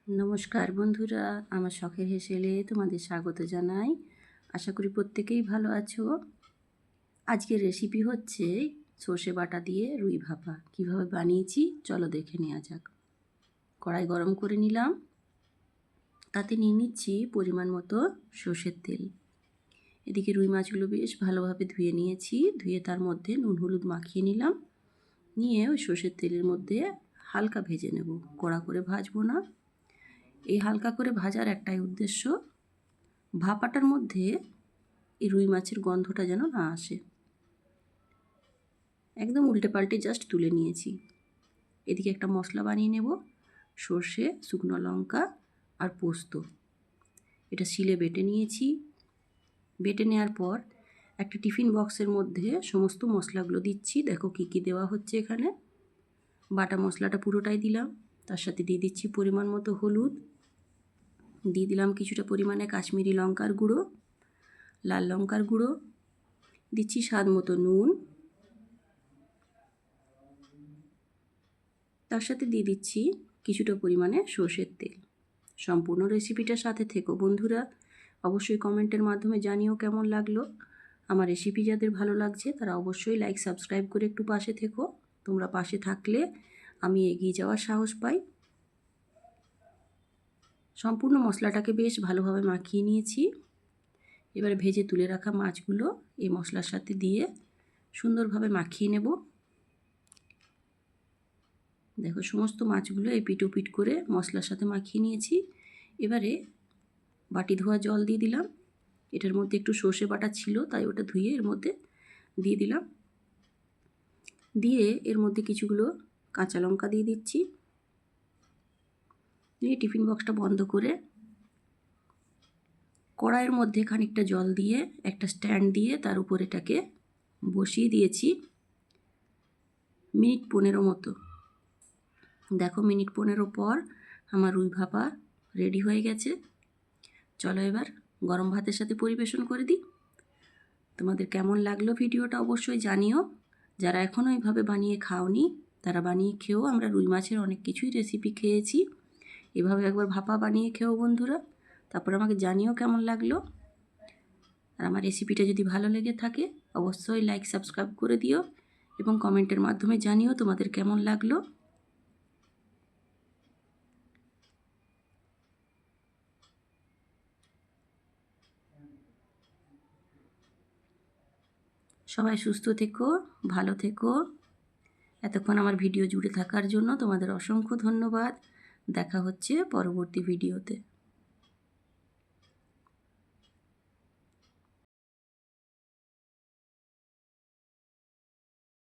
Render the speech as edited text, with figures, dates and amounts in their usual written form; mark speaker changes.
Speaker 1: নমস্কার বন্ধুরা, আমার শখের হেসেলে তোমাদের স্বাগত জানাই। আশা করি প্রত্যেকেই ভালো আছো। আজকের রেসিপি হচ্ছে সর্ষে বাটা দিয়ে রুই ভাপা। কীভাবে বানিয়েছি চলো দেখে নেওয়া যাক। কড়াই গরম করে নিলাম, তাতে নিয়ে নিচ্ছি পরিমাণ মতো সর্ষের তেল। এদিকে রুই মাছগুলো বেশ ভালোভাবে ধুয়ে নিয়েছি, ধুয়ে তার মধ্যে নুন হলুদ মাখিয়ে নিলাম। নিয়ে ওই সর্ষের তেলের মধ্যে হালকা ভেজে নেব, কড়া করে ভাজবো না। এই হালকা করে ভাজার একটাই উদ্দেশ্য, ভাপাটার মধ্যে এই রুই মাছের গন্ধটা যেন না আসে। একদম উল্টে পাল্টে জাস্ট তুলে নিয়েছি। এদিকে একটা মশলা বানিয়ে নেব, সর্ষে, শুকনো লঙ্কা আর পোস্ত। এটা শিলে বেটে নিয়েছি। বেটে নেওয়ার পর একটা টিফিন বক্সের মধ্যে সমস্ত মশলাগুলো দিচ্ছি। দেখো কী কী দেওয়া হচ্ছে এখানে। বাটা মশলাটা পুরোটাই দিলাম, তার সাথে দিয়ে দিচ্ছি পরিমাণ মতো হলুদ, দিয়ে দিলাম কিছুটা পরিমাণে কাশ্মীরি লঙ্কার গুঁড়ো, লাল লঙ্কার গুঁড়ো, দিচ্ছি স্বাদ মতো নুন, তার সাথে দিয়ে দিচ্ছি কিছুটা পরিমাণে সর্ষের তেল। সম্পূর্ণ রেসিপিটার সাথে থেকো বন্ধুরা। অবশ্যই কমেন্টের মাধ্যমে জানিও কেমন লাগলো। আমার রেসিপি যাদের ভালো লাগছে তারা অবশ্যই লাইক সাবস্ক্রাইব করে একটু পাশে থেকো। তোমরা পাশে থাকলে আমি এগিয়ে যাওয়ার সাহস পাই। সম্পূর্ণ মশলাটাকে বেশ ভালোভাবে মাখিয়ে নিয়েছি। এবারে ভেজে তুলে রাখা মাছগুলো এই মশলার সাথে দিয়ে সুন্দরভাবে মাখিয়ে নেব। দেখো সমস্ত মাছগুলো এপিট ওপিট করে মশলার সাথে মাখিয়ে নিয়েছি। এবারে বাটি ধোয়া জল দিয়ে দিলাম। এটার মধ্যে একটু সর্ষে বাটা ছিল, তাই ওটা ধুয়ে এর মধ্যে দিয়ে দিলাম। দিয়ে এর মধ্যে কিছুগুলো কাঁচা লঙ্কা দিয়ে দিচ্ছি। দিয়ে টিফিন বক্সটা বন্ধ করে কড়াইয়ের মধ্যে খানিকটা জল দিয়ে একটা স্ট্যান্ড দিয়ে তার উপর এটাকে বসিয়ে দিয়েছি মিনিট 15 মতো। দেখো মিনিট 15 পর আমার রুই ভাপা রেডি হয়ে গেছে। চলো এবার গরম ভাতের সাথে পরিবেশন করে দিই। তোমাদের কেমন লাগলো ভিডিওটা অবশ্যই জানিও। যারা এখনও এইভাবে বানিয়ে খাওনি তারা বানিয়ে খেও। আমরা রুই মাছের অনেক কিছুই রেসিপি খেয়েছি, এভাবে একবার ভাপা বানিয়ে খেও বন্ধুরা। তারপর আমাকে জানিও কেমন লাগলো। আর আমার রেসিপিটা যদি ভালো লেগে থাকে অবশ্যই লাইক সাবস্ক্রাইব করে দিও এবং কমেন্টের মাধ্যমে জানিও তোমাদের কেমন লাগলো। সবাই সুস্থ থেকো, ভালো থেকো। এতক্ষণ আমার ভিডিও জুড়ে থাকার জন্য তোমাদের অসংখ্য ধন্যবাদ। দেখা হচ্ছে পরবর্তী ভিডিওতে।